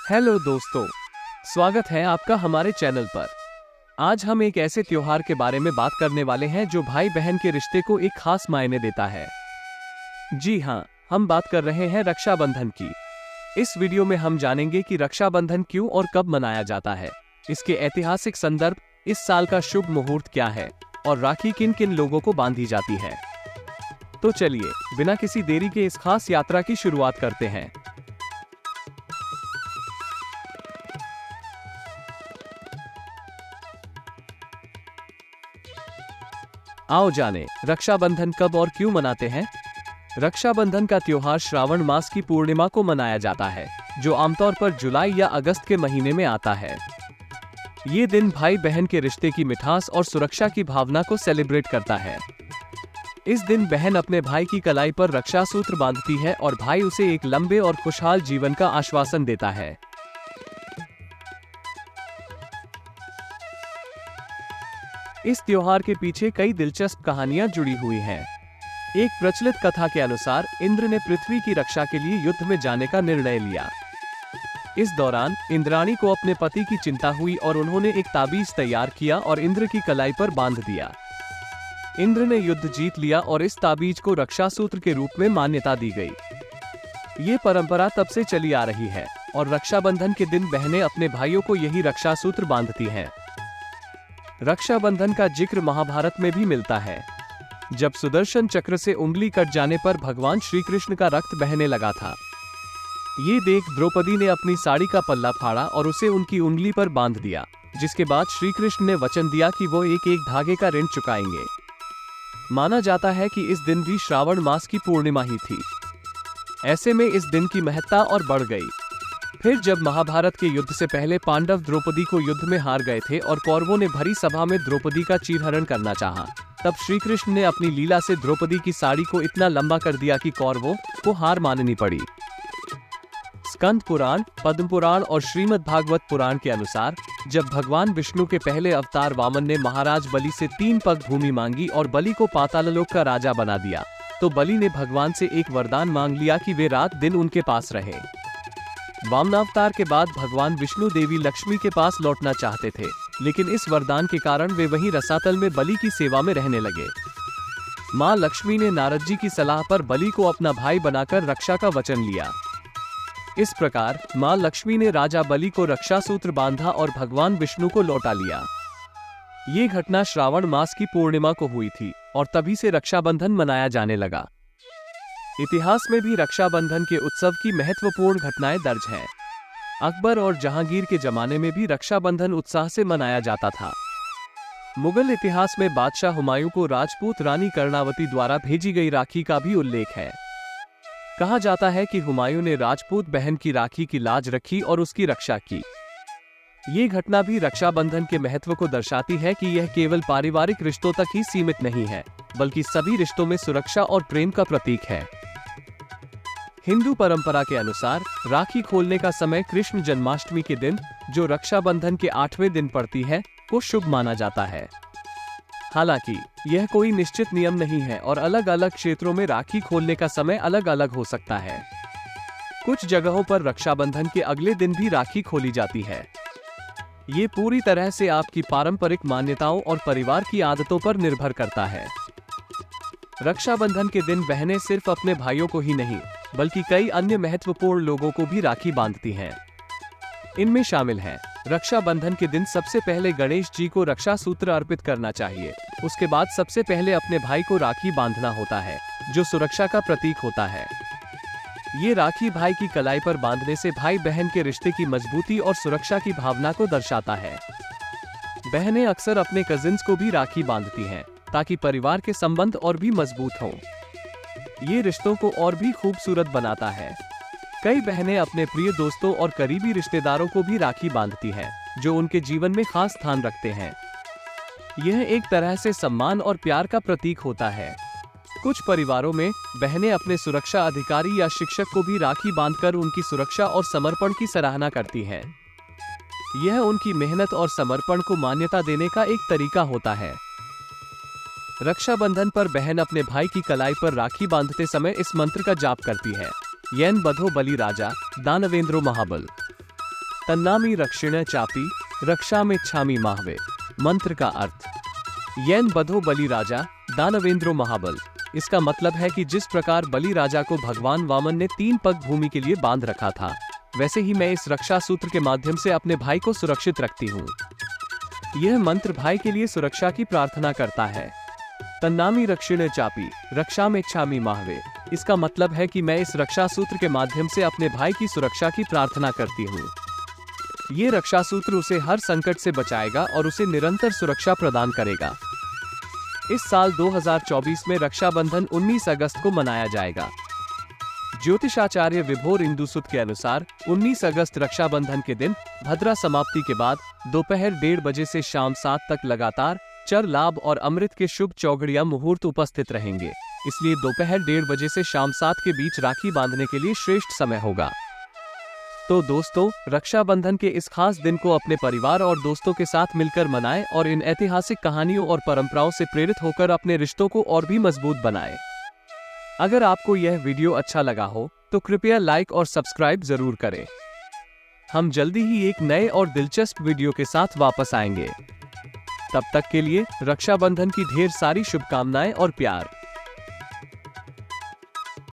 Hello दोस्तों, स्वागत है आपका हमारे चैनल पर। आज हम एक ऐसे त्योहार के बारे में बात करने वाले हैं जो भाई बहन के रिश्ते को एक खास मायने देता है। जी हाँ, हम बात कर रहे हैं रक्षाबंधन की। इस वीडियो में हम जानेंगे कि रक्षाबंधन क्यों और कब मनाया जाता है, इसके ऐतिहासिक संदर्भ, इस साल का शुभ मुहूर्त क्या है और राखी किन किन लोगों को बांधी जाती है। तो चलिए, बिना किसी देरी के इस खास यात्रा की शुरुआत करते हैं। आओ जाने रक्षाबंधन कब और क्यों मनाते हैं। रक्षाबंधन का त्योहार श्रावण मास की पूर्णिमा को मनाया जाता है, जो आमतौर पर जुलाई या अगस्त के महीने में आता है। ये दिन भाई बहन के रिश्ते की मिठास और सुरक्षा की भावना को सेलिब्रेट करता है। इस दिन बहन अपने भाई की कलाई पर रक्षा सूत्र बांधती है और भाई उसे एक लंबे और खुशहाल जीवन का आश्वासन देता है। इस त्योहार के पीछे कई दिलचस्प कहानियां जुड़ी हुई हैं। एक प्रचलित कथा के अनुसार इंद्र ने पृथ्वी की रक्षा के लिए युद्ध में जाने का निर्णय लिया। इस दौरान इंद्राणी को अपने पति की चिंता हुई और उन्होंने एक ताबीज तैयार किया और इंद्र की कलाई पर बांध दिया। इंद्र ने युद्ध जीत लिया और इस ताबीज को रक्षा सूत्र के रूप में मान्यता दी गई। ये परंपरा तब से चली आ रही है और रक्षाबंधन के दिन बहनें अपने भाइयों को यही रक्षा सूत्र बांधती हैं। रक्षाबंधन का जिक्र महाभारत में भी मिलता है, जब सुदर्शन चक्र से उंगली कट जाने पर भगवान श्री कृष्ण का रक्त बहने लगा था। ये देख द्रौपदी ने अपनी साड़ी का पल्ला फाड़ा और उसे उनकी उंगली पर बांध दिया, जिसके बाद श्री कृष्ण ने वचन दिया कि वो एक एक धागे का ऋण चुकाएंगे। माना जाता है कि इस दिन भी श्रावण मास की पूर्णिमा ही थी। ऐसे में इस दिन की महत्ता और बढ़ गई। फिर जब महाभारत के युद्ध से पहले पांडव द्रौपदी को युद्ध में हार गए थे और कौरवों ने भरी सभा में द्रौपदी का चीरहरण करना चाहा, तब श्री कृष्ण ने अपनी लीला से द्रौपदी की साड़ी को इतना लंबा कर दिया कि कौरवों को हार माननी पड़ी। स्कंद पुराण, पद्म पुराण और श्रीमद् भागवत पुराण के अनुसार जब भगवान विष्णु के पहले अवतार वामन ने महाराज बलि से 3 पग भूमि मांगी और बलि को पाताललोक का राजा बना दिया, तो बलि ने भगवान से एक वरदान मांग लिया कि वे रात दिन उनके पास रहे। वामनावतार के बाद भगवान विष्णु देवी लक्ष्मी के पास लौटना चाहते थे, लेकिन इस वरदान के कारण वे वहीं रसातल में बलि की सेवा में रहने लगे। मां लक्ष्मी ने नारद जी की सलाह पर बलि को अपना भाई बनाकर रक्षा का वचन लिया। इस प्रकार मां लक्ष्मी ने राजा बलि को रक्षा सूत्र बांधा और भगवान विष्णु को लौटा लिया। ये घटना श्रावण मास की पूर्णिमा को हुई थी और तभी से रक्षाबंधन मनाया जाने लगा। इतिहास में भी रक्षाबंधन के उत्सव की महत्वपूर्ण घटनाएं दर्ज हैं। अकबर और जहांगीर के जमाने में भी रक्षाबंधन उत्साह से मनाया जाता था। मुगल इतिहास में बादशाह हुमायूं को राजपूत रानी कर्णावती द्वारा भेजी गई राखी का भी उल्लेख है। कहा जाता है कि हुमायूं ने राजपूत बहन की राखी की लाज रखी और उसकी रक्षा की। ये घटना भी रक्षाबंधन के महत्व को दर्शाती है कि यह केवल पारिवारिक रिश्तों तक ही सीमित नहीं है, बल्कि सभी रिश्तों में सुरक्षा और प्रेम का प्रतीक है। हिंदू परंपरा के अनुसार राखी खोलने का समय कृष्ण जन्माष्टमी के दिन, जो रक्षाबंधन के 8वें दिन पड़ती है, को शुभ माना जाता है। हालांकि यह कोई निश्चित नियम नहीं है और अलग अलग क्षेत्रों में राखी खोलने का समय अलग अलग हो सकता है। कुछ जगहों पर रक्षाबंधन के अगले दिन भी राखी खोली जाती है। ये पूरी तरह से आपकी पारंपरिक मान्यताओं और परिवार की आदतों पर निर्भर करता है। रक्षाबंधन के दिन बहनें सिर्फ अपने भाइयों को ही नहीं, बल्कि कई अन्य महत्वपूर्ण लोगों को भी राखी बांधती हैं। इनमें शामिल हैं, रक्षाबंधन के दिन सबसे पहले गणेश जी को रक्षा सूत्र अर्पित करना चाहिए। उसके बाद सबसे पहले अपने भाई को राखी बांधना होता है, जो सुरक्षा का प्रतीक होता है। ये राखी भाई की कलाई पर बांधने से भाई बहन के रिश्ते की मजबूती और सुरक्षा की भावना को दर्शाता है। बहनें अक्सर अपने कजिन्स को भी राखी बांधती हैं, ताकि परिवार के संबंध और भी मजबूत हों। ये रिश्तों को और भी खूबसूरत बनाता है। कई बहनें अपने प्रिय दोस्तों और करीबी रिश्तेदारों को भी राखी बांधती हैं, जो उनके जीवन में खास स्थान रखते हैं। यह एक तरह से सम्मान और प्यार का प्रतीक होता है। कुछ परिवारों में बहनें अपने सुरक्षा अधिकारी या शिक्षक को भी राखी बांधकर उनकी सुरक्षा और समर्पण की सराहना करती हैं। यह उनकी मेहनत और समर्पण को मान्यता देने का एक तरीका होता है। रक्षाबंधन पर बहन अपने भाई की कलाई पर राखी बांधते समय इस मंत्र का जाप करती है, येन बधो बलि राजा दानवेंद्रो महाबल। तन्नामी रक्षिण चापी रक्षामिच्छामि माहवे। मंत्र का अर्थ, येन बधो बलि राजा दानवेंद्रो महाबल। इसका मतलब है कि जिस प्रकार बलि राजा को भगवान वामन ने 3 पग भूमि के लिए बांध रखा था, वैसे ही मैं इस रक्षा सूत्र के माध्यम से अपने भाई को सुरक्षित रखती हूँ। यह मंत्र भाई के लिए सुरक्षा की प्रार्थना करता है। तन्नामी रक्षिण चापी रक्षामिच्छामि माहवे। इसका मतलब है कि मैं इस रक्षा सूत्र के माध्यम से अपने भाई की सुरक्षा की प्रार्थना करती हूँ। ये रक्षा सूत्र उसे हर संकट से बचाएगा और उसे निरंतर सुरक्षा प्रदान करेगा। इस साल 2024 में रक्षाबंधन 19 अगस्त को मनाया जाएगा। ज्योतिषाचार्य विभोर इंदुसुत के अनुसार 19 अगस्त रक्षाबंधन के दिन भद्रा समाप्ति के बाद दोपहर 1:30 बजे से शाम 7 तक लगातार चर लाभ और अमृत के शुभ चौघड़िया मुहूर्त उपस्थित रहेंगे। इसलिए दोपहर 1:30 बजे से शाम 7 के बीच राखी बांधने के लिए श्रेष्ठ समय होगा। तो दोस्तों, रक्षाबंधन के इस खास दिन को अपने परिवार और दोस्तों के साथ मिलकर मनाएं और इन ऐतिहासिक कहानियों और परंपराओं से प्रेरित होकर अपने रिश्तों को और भी मजबूत बनाएं। अगर आपको यह वीडियो अच्छा लगा हो तो कृपया लाइक और सब्सक्राइब जरूर करें। हम जल्दी ही एक नए और दिलचस्प वीडियो के साथ वापस आएंगे। तब तक के लिए रक्षाबंधन की ढेर सारी शुभकामनाएं और प्यार।